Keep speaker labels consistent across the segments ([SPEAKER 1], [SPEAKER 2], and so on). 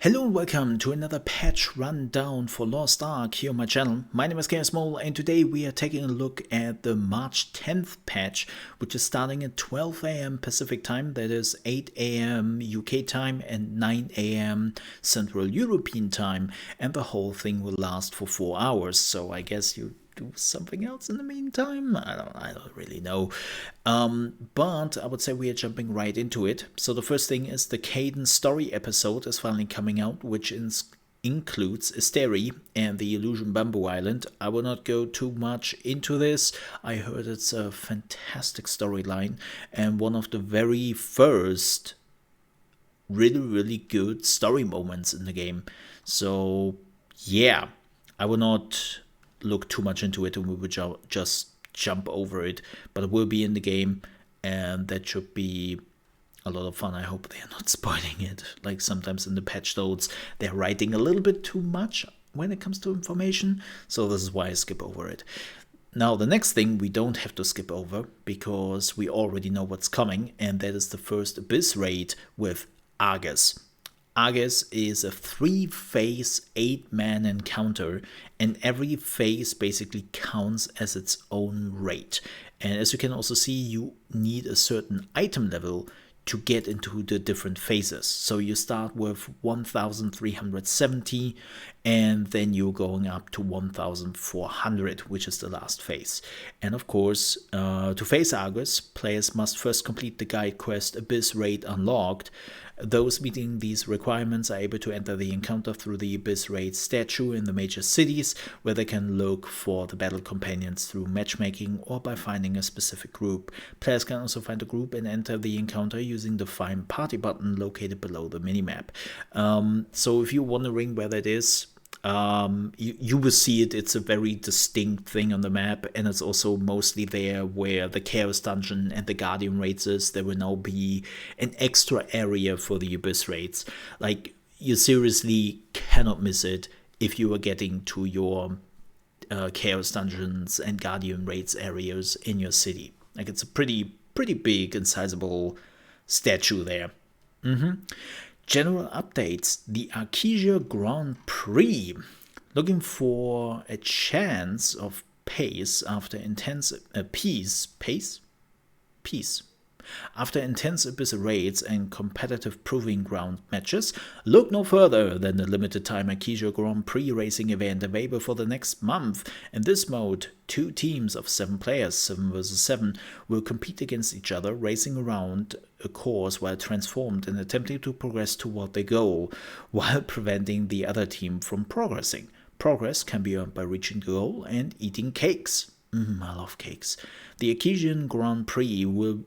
[SPEAKER 1] Hello and welcome to another patch rundown for Lost Ark here on my channel. My name is ChaosMole and today we are taking a look at the March 10th patch, which is starting at 12 AM Pacific time, that is 8 AM UK time and 9 AM Central European time, and the whole thing will last for 4 hours, so I guess you do something else in the meantime. I don't really know. But I would say we are jumping right into it. So the first thing is the Cadence story episode is finally coming out, which includes Asteri and the Illusion Bamboo Island. I will not go too much into this. I heard it's a fantastic storyline and one of the very first really good story moments in the game. So yeah, I will not look too much into it and we will just jump over it, but it will be in the game and that should be a lot of fun. I hope they're not spoiling it. Like sometimes in the patch notes they're writing a little bit too much when it comes to information, so this is why I skip over it. Now the next thing we don't have to skip over because we already know what's coming, and that is the first Abyss raid with Argos. Argos is a 3-phase 8-man encounter, and every phase basically counts as its own raid. And as you can also see, you need a certain item level to get into the different phases. So you start with 1370 and then you're going up to 1400, which is the last phase. And of course, to face Argos, players must first complete the guide quest Abyss Raid Unlocked. Those meeting these requirements are able to enter the encounter through the Abyss Raid statue in the major cities, where they can look for the battle companions through matchmaking or by finding a specific group. Players can also find a group and enter the encounter using the Find Party button located below the minimap. So if you're wondering where that is, you will see it. It's a very distinct thing on the map, and it's also mostly there where the Chaos Dungeon and the Guardian raids is. There will now be an extra area for the Abyss raids. Like, you seriously cannot miss it if you are getting to your Chaos Dungeons and Guardian raids areas in your city. Like, it's a pretty big and sizable statue there. General updates. The Archaea Grand Prix. Looking for a chance of pace after intense peace. After intense Abyss raids and competitive proving ground matches, look no further than the limited time Archaea Grand Prix racing event available for the next month. In this mode, 2 teams of 7 players, 7 versus 7, will compete against each other, racing around a course while transformed and attempting to progress toward their goal, while preventing the other team from progressing. Progress can be earned by reaching the goal and eating cakes. I love cakes. The Archaean Grand Prix will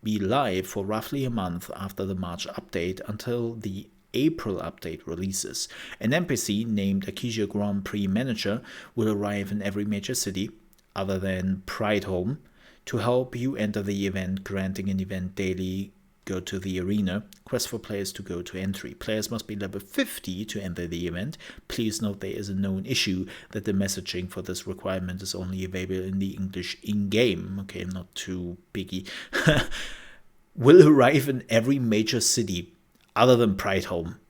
[SPEAKER 1] be live for roughly a month after the March update until the April update releases. An NPC named Archaea Grand Prix Manager will arrive in every major city, other than Pride Home, to help you enter the event, granting an event daily. Go to the arena. Quest for players to go to entry. Players must be level 50 to enter the event. Please note there is a known issue that the messaging for this requirement is only available in the English in-game. Okay, not too biggie. Will arrive in every major city other than Pride Home.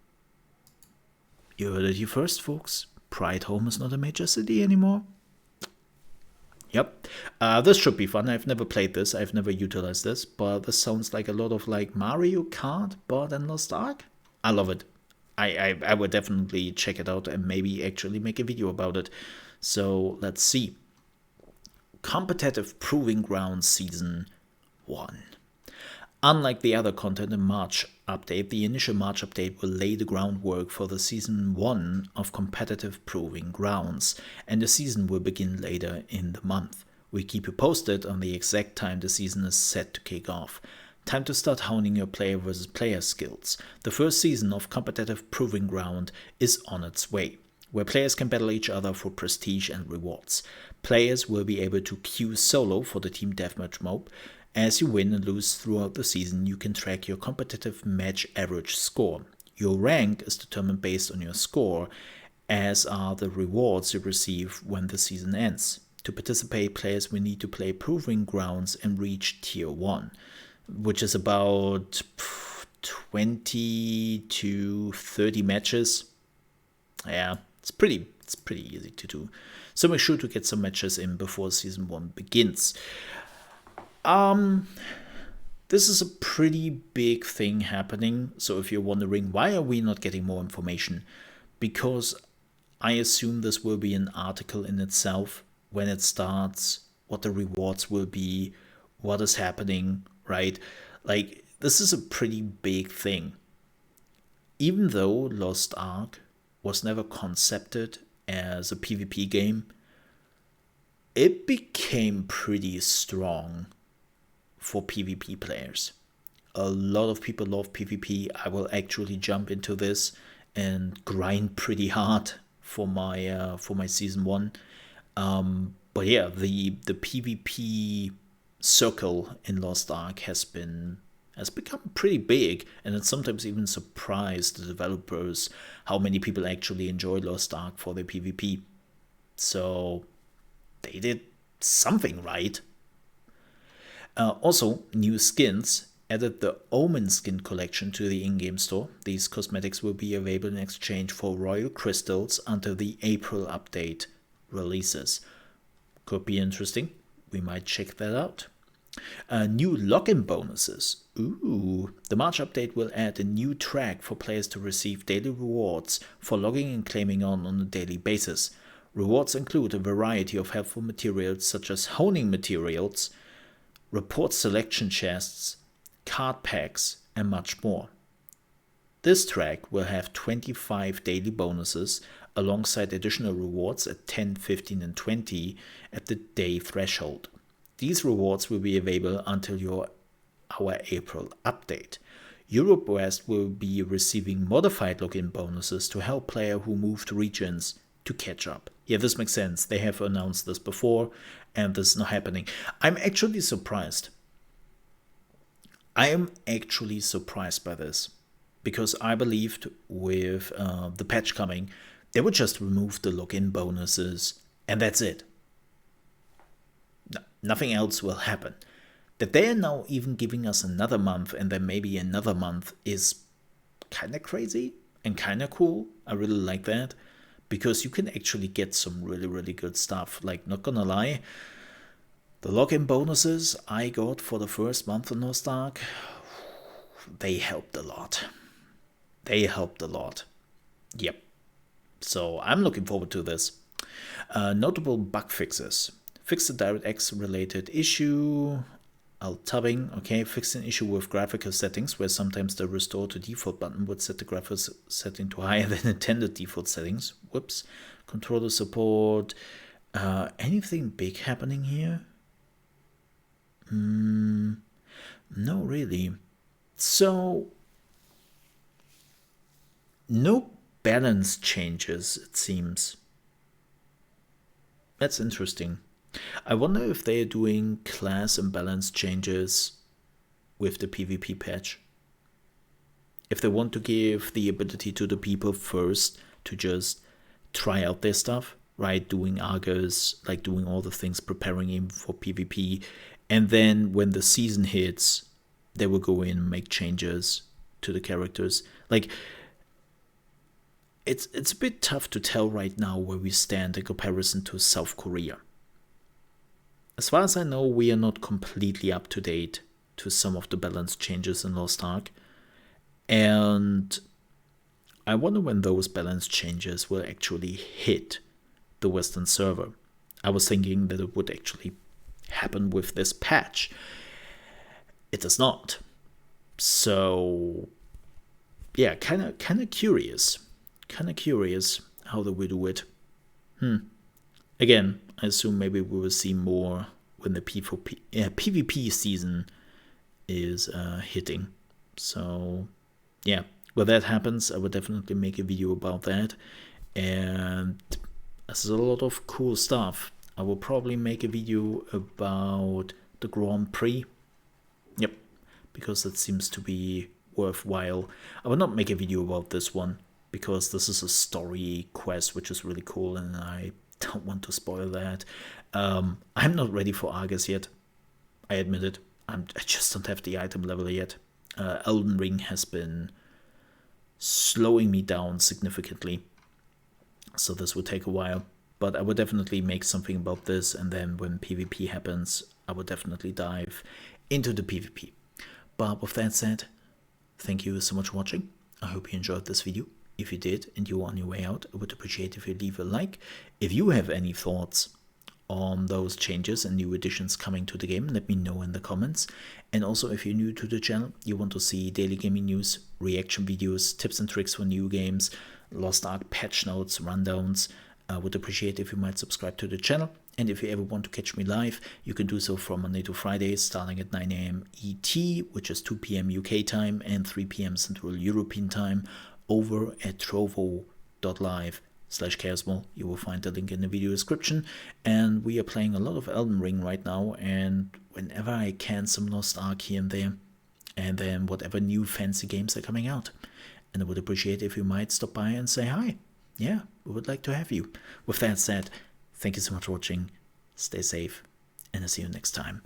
[SPEAKER 1] You heard it here first, folks. Pride Home is not a major city anymore. Yep, this should be fun. I've never played this, I've never utilized this, but this sounds like a lot of like Mario Kart, but in Lost Ark. I love it. I would definitely check it out and maybe actually make a video about it. So let's see. Competitive Proving Grounds Season 1. Unlike the other content in March update, the initial March update will lay the groundwork for the Season 1 of Competitive Proving Grounds, and the season will begin later in the month. We keep you posted on the exact time the season is set to kick off. Time to start honing your player versus player skills. The first season of Competitive Proving Ground is on its way, where players can battle each other for prestige and rewards. Players will be able to queue solo for the Team Deathmatch mode. As you win and lose throughout the season, you can track your competitive match average score. Your rank is determined based on your score, as are the rewards you receive when the season ends. To participate, players will need to play Proving Grounds and reach Tier 1, which is about 20 to 30 matches. Yeah, it's pretty easy to do. So make sure to get some matches in before season 1 begins. This is a pretty big thing happening. So if you're wondering why are we not getting more information, because I assume this will be an article in itself when it starts, what the rewards will be, what is happening, right? Like, this is a pretty big thing. Even though Lost Ark was never concepted as a PvP game, it became pretty strong for PvP players. A lot of people love PvP. I will actually jump into this and grind pretty hard for my season 1. But yeah, the PvP circle in Lost Ark has become pretty big, and it sometimes even surprised the developers how many people actually enjoy Lost Ark for their PvP. So they did something right. Also, new skins added the Omen skin collection to the in-game store. These cosmetics will be available in exchange for royal crystals until the April update releases. Could be interesting. We might check that out. New login bonuses. Ooh, the March update will add a new track for players to receive daily rewards for logging and claiming on a daily basis. Rewards include a variety of helpful materials such as honing materials, report selection chests, card packs, and much more. This track will have 25 daily bonuses alongside additional rewards at 10, 15, and 20 at the day threshold. These rewards will be available until our April update. Europe West will be receiving modified login bonuses to help players who moved regions to catch up. Yeah, this makes sense. They have announced this before, and this is not happening. I'm actually surprised. I am actually surprised by this, because I believed with the patch coming, they would just remove the login bonuses, and that's it. No, nothing else will happen. That they are now even giving us another month and then maybe another month is kind of crazy and kind of cool. I really like that, because you can actually get some really, really good stuff. Like, not gonna lie, the login bonuses I got for the first month in Lost Ark, they helped a lot. They helped a lot. Yep. So I'm looking forward to this. Notable bug fixes. Fix the DirectX related issue. Alt-tabbing, okay, fixed an issue with graphical settings where sometimes the restore to default button would set the graphics setting to higher than intended default settings. Whoops. Controller support. Anything big happening here? No, really. So, no balance changes, it seems. That's interesting. I wonder if they are doing class and balance changes with the PvP patch. If they want to give the ability to the people first to just try out their stuff, right? Doing Argos, like doing all the things, preparing him for PvP. And then when the season hits, they will go in and make changes to the characters. Like, it's a bit tough to tell right now where we stand in comparison to South Korea. As far as I know, we are not completely up to date to some of the balance changes in Lost Ark. And I wonder when those balance changes will actually hit the Western server. I was thinking that it would actually happen with this patch. It does not. So, yeah, kind of curious. Kind of curious how they will do it. Again, I assume maybe we will see more when the PvP season is hitting. So, yeah, when that happens, I will definitely make a video about that. And there's a lot of cool stuff. I will probably make a video about the Grand Prix. Yep, because that seems to be worthwhile. I will not make a video about this one, because this is a story quest, which is really cool, and I don't want to spoil that. I'm not ready for Argos yet. I admit it. I just don't have the item level yet. Elden Ring has been slowing me down significantly, so this will take a while. But I would definitely make something about this, and then when PvP happens, I would definitely dive into the PvP. But with that said, thank you so much for watching. I hope you enjoyed this video. If you did and you are on your way out, I would appreciate if you leave a like. If you have any thoughts on those changes and new additions coming to the game, let me know in the comments. And also, if you're new to the channel, you want to see daily gaming news, reaction videos, tips and tricks for new games, Lost Ark patch notes, rundowns, I would appreciate if you might subscribe to the channel. And if you ever want to catch me live, you can do so from Monday to Friday, starting at 9 AM ET, which is 2 PM UK time and 3 PM Central European time, over at trovo.live/ChaosMole. You will find the link in the video description. And we are playing a lot of Elden Ring right now, and whenever I can, some Lost Ark here and there, and then whatever new fancy games are coming out. And I would appreciate if you might stop by and say hi. Yeah, we would like to have you. With that said, thank you so much for watching, stay safe, and I'll see you next time.